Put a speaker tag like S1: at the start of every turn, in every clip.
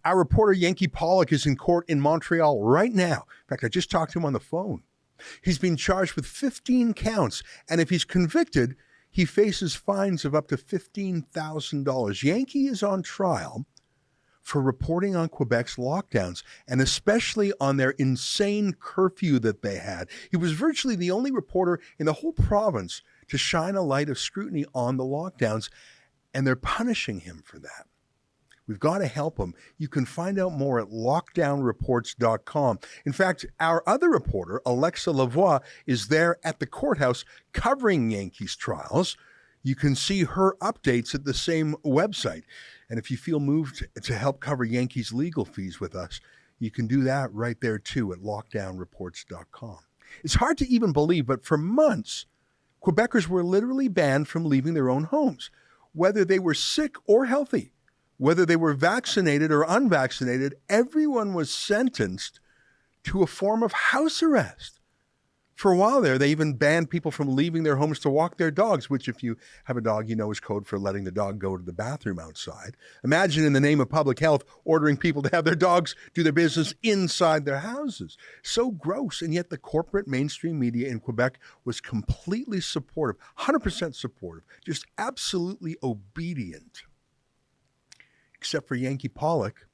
S1: Our reporter Yankee Pollock is in court in Montreal right now. In fact, I just talked to him on the phone. He's been charged with 15 counts, and if he's convicted, he faces fines of up to $15,000. Yankee is on trial for reporting on Quebec's lockdowns, and especially on their insane curfew that they had. He was virtually the only reporter in the whole province to shine a light of scrutiny on the lockdowns, and they're punishing him for that. We've got to help him. You can find out more at lockdownreports.com. In fact, our other reporter, Alexa Lavoie, is there at the courthouse covering Yankees trials. You can see her updates at the same website. And if you feel moved to help cover Yankees legal fees with us, you can do that right there too at lockdownreports.com. It's hard to even believe, but for months, Quebecers were literally banned from leaving their own homes, whether they were sick or healthy. Whether they were vaccinated or unvaccinated, everyone was sentenced to a form of house arrest. For a while there, they even banned people from leaving their homes to walk their dogs, which if you have a dog, you know is code for letting the dog go to the bathroom outside. Imagine in the name of public health, ordering people to have their dogs do their business inside their houses. So gross, and yet the corporate mainstream media in Quebec was completely supportive, 100% supportive, just absolutely obedient. Except for Yankee Pollock.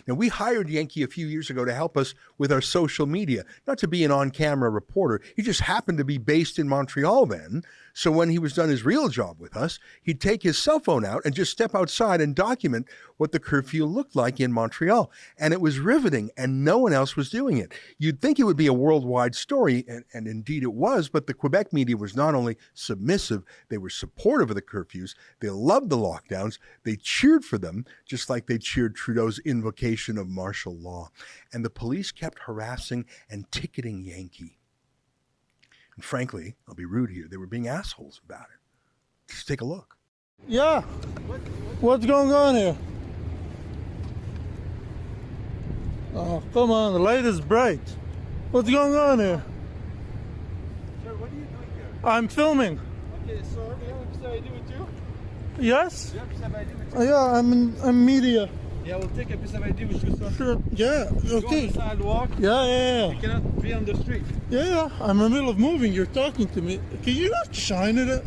S1: Now, we hired Yankee a few years ago to help us with our social media, not to be an on-camera reporter. He just happened to be based in Montreal then. So when he was done his real job with us, he'd take his cell phone out and just step outside and document what the curfew looked like in Montreal. And it was riveting, and no one else was doing it. You'd think it would be a worldwide story, and indeed it was, but the Quebec media was not only submissive, they were supportive of the curfews, they loved the lockdowns, they cheered for them, just like they cheered Trudeau's invocation of martial law. And the police kept harassing and ticketing Yankee. And frankly, I'll be rude here, they were being assholes about it. Just take a look.
S2: Yeah. What's going on here? Oh, come on, the light is bright. What's going on here?
S3: Sir, what are you doing here?
S2: I'm filming.
S3: Okay, so do you have a piece of ID with you?
S2: Yes?
S3: Do you have a piece of ID with you?
S2: Yeah, I'm media.
S3: Yeah, we'll take a piece of ID with you, sir.
S2: Sure. Yeah,
S3: Go on
S2: okay.
S3: the sidewalk.
S2: Yeah.
S3: You cannot be on the street.
S2: Yeah, I'm in the middle of moving. You're talking to me. Can you not shine at it?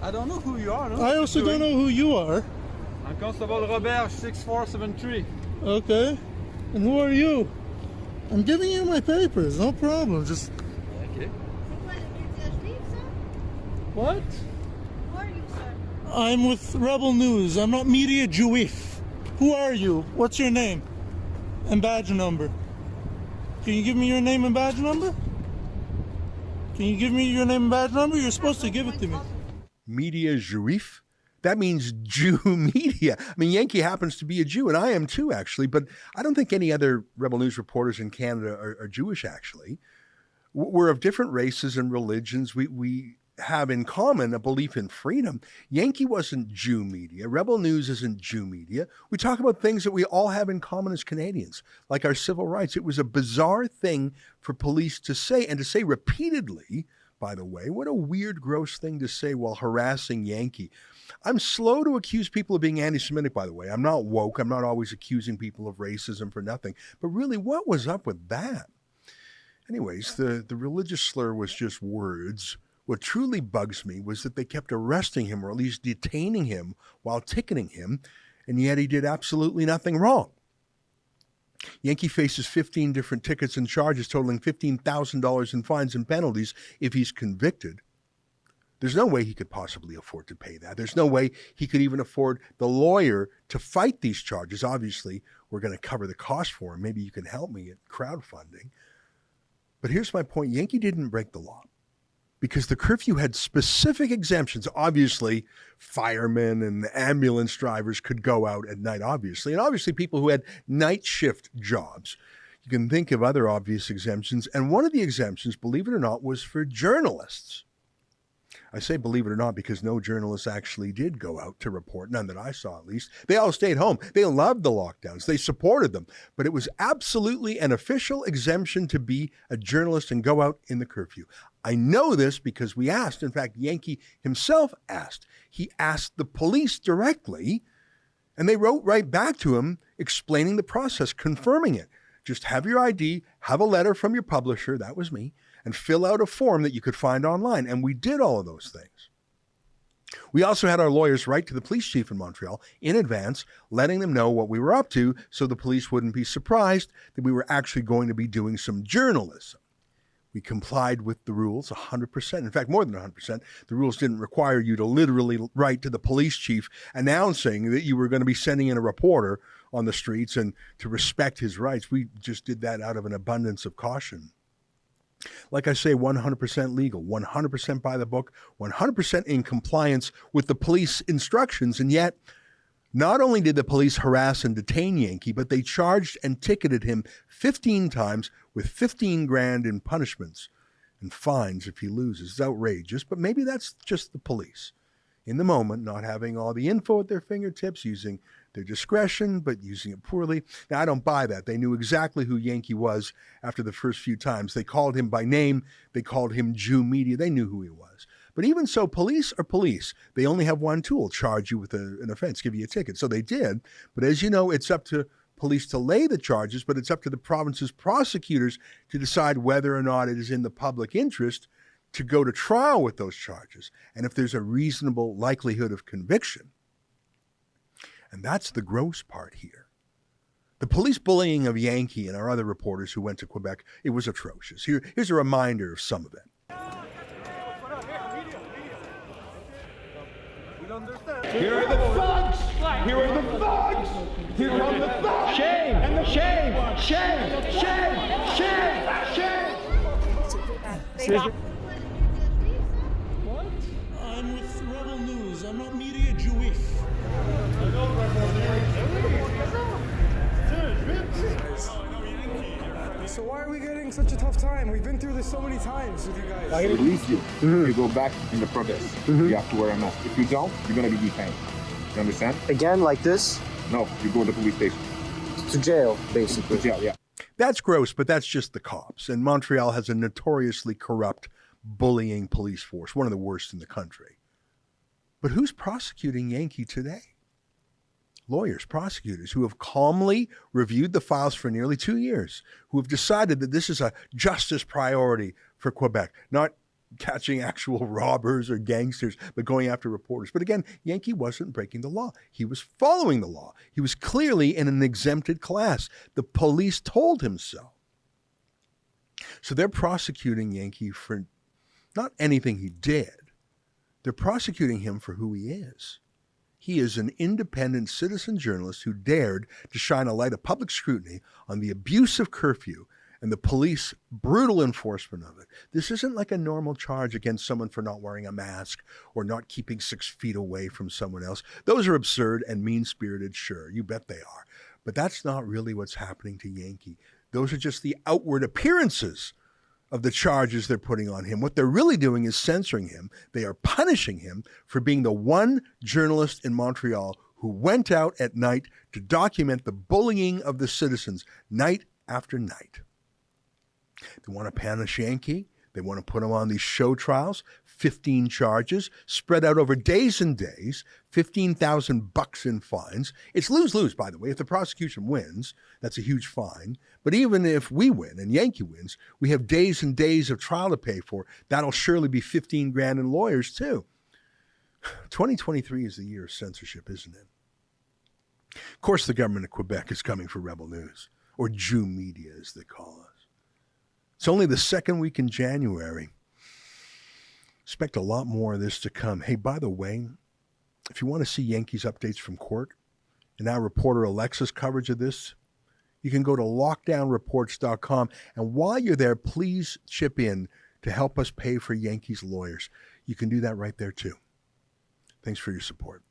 S3: I don't know who you are. No?
S2: I also don't know who you are.
S3: I'm Constable Robert, 6473.
S2: Okay. And who are you? I'm giving you my papers. No problem. Just...
S3: Okay.
S2: What?
S4: Who are you, sir?
S2: I'm with Rebel News. I'm not Media Juif. Who are you? What's your name? And badge number. Can you give me your name and badge number? Can you give me your name and badge number? You're supposed to give it to me.
S1: Media Juif? That means Jew media. I mean, Yankee happens to be a Jew, and I am too, actually, but I don't think any other Rebel News reporters in Canada are Jewish, actually. We're of different races and religions. We have in common a belief in freedom. Yankee wasn't Jew media. Rebel News isn't Jew media. We talk about things that we all have in common as Canadians, like our civil rights. It was a bizarre thing for police to say, and to say repeatedly, by the way. What a weird, gross thing to say while harassing Yankee. I'm slow to accuse people of being anti-Semitic, by the way. I'm not woke. I'm not always accusing people of racism for nothing. But really, what was up with that? Anyways, the religious slur was just words. What truly bugs me was that they kept arresting him, or at least detaining him while ticketing him, and yet he did absolutely nothing wrong. Yankee faces 15 different tickets and charges totaling $15,000 in fines and penalties if he's convicted. There's no way he could possibly afford to pay that. There's no way he could even afford the lawyer to fight these charges. Obviously, we're going to cover the cost for him. Maybe you can help me at crowdfunding. But here's my point. Yankee didn't break the law, because the curfew had specific exemptions. Obviously, firemen and ambulance drivers could go out at night, obviously. And obviously, people who had night shift jobs. You can think of other obvious exemptions. And one of the exemptions, believe it or not, was for journalists. I say believe it or not because no journalists actually did go out to report, none that I saw at least. They all stayed home. They loved the lockdowns. They supported them. But it was absolutely an official exemption to be a journalist and go out in the curfew. I know this because we asked. In fact, Yankee himself asked. He asked the police directly And they wrote right back to him explaining the process, confirming it. Just have your ID, have a letter from your publisher, that was me, and fill out a form that you could find online. And we did all of those things. We also had our lawyers write to the police chief in Montreal in advance, letting them know what we were up to so the police wouldn't be surprised that we were actually going to be doing some journalism. We complied with the rules 100%. In fact, more than 100%. The rules didn't require you to literally write to the police chief announcing that you were going to be sending in a reporter on the streets and to respect his rights. We just did that out of an abundance of caution. Like I say, 100% legal, 100% by the book, 100% in compliance with the police instructions. And yet, not only did the police harass and detain Yankee, but they charged and ticketed him 15 times with 15 grand in punishments and fines if he loses. It's outrageous, but maybe that's just the police. In the moment, not having all the info at their fingertips, using their discretion, but using it poorly. Now, I don't buy that. They knew exactly who Yankee was after the first few times. They called him by name. They called him Jew Media. They knew who he was. But even so, police are police. They only have one tool, charge you with an offense, give you a ticket. So they did. But as you know, it's up to police to lay the charges, but it's up to the province's prosecutors to decide whether or not it is in the public interest to go to trial with those charges. And if there's a reasonable likelihood of conviction. And that's the gross part here. The police bullying of Yankee and our other reporters who went to Quebec, it was atrocious. Here's a reminder of some of it.
S5: Here are the thugs! Here are the thugs! Here come the thugs! Shame! Shame! Shame! Shame! Shame! Shame!
S2: What? I'm with Rebel News. I'm not Media Juif.
S6: So why are we getting such a tough time? We've been through this so many times with you guys.
S7: I release you. You go back in the protest. You have to wear a mask. If you don't, you're going to be detained. You understand?
S8: Again, like this?
S7: No, you go to the police station.
S8: To jail, basically.
S7: To jail, yeah.
S1: That's gross, but that's just the cops. And Montreal has a notoriously corrupt, bullying police force, one of the worst in the country. But who's prosecuting Yankee today? Lawyers, prosecutors who have calmly reviewed the files for nearly 2 years, who have decided that this is a justice priority for Quebec, not catching actual robbers or gangsters, but going after reporters. But again, Yankee wasn't breaking the law. He was following the law. He was clearly in an exempted class. The police told him so. So they're prosecuting Yankee for not anything he did. They're prosecuting him for who he is. He is an independent citizen journalist who dared to shine a light of public scrutiny on the abuse of curfew and the police brutal enforcement of it. This isn't like a normal charge against someone for not wearing a mask or not keeping 6 feet away from someone else. Those are absurd and mean-spirited, sure, you bet they are. But that's not really what's happening to Yankee. Those are just the outward appearances of the charges they're putting on him. What they're really doing is censoring him. They are punishing him for being the one journalist in Montreal who went out at night to document the bullying of the citizens night after night. They want to punish Yankee. They want to put him on these show trials, 15 charges, spread out over days and days, $15,000 in fines. It's lose-lose, by the way. If the prosecution wins, that's a huge fine. But even if we win and Yankee wins, we have days and days of trial to pay for. That'll surely be 15 grand in lawyers, too. 2023 is the year of censorship, isn't it? Of course, the government of Quebec is coming for Rebel News, or Jew Media, as they call us. It's only the second week in January. Expect a lot more of this to come. Hey, by the way, if you want to see Yankees updates from court and our reporter Alexa's coverage of this, you can go to lockdownreports.com. And while you're there, please chip in to help us pay for Yankees lawyers. You can do that right there, too. Thanks for your support.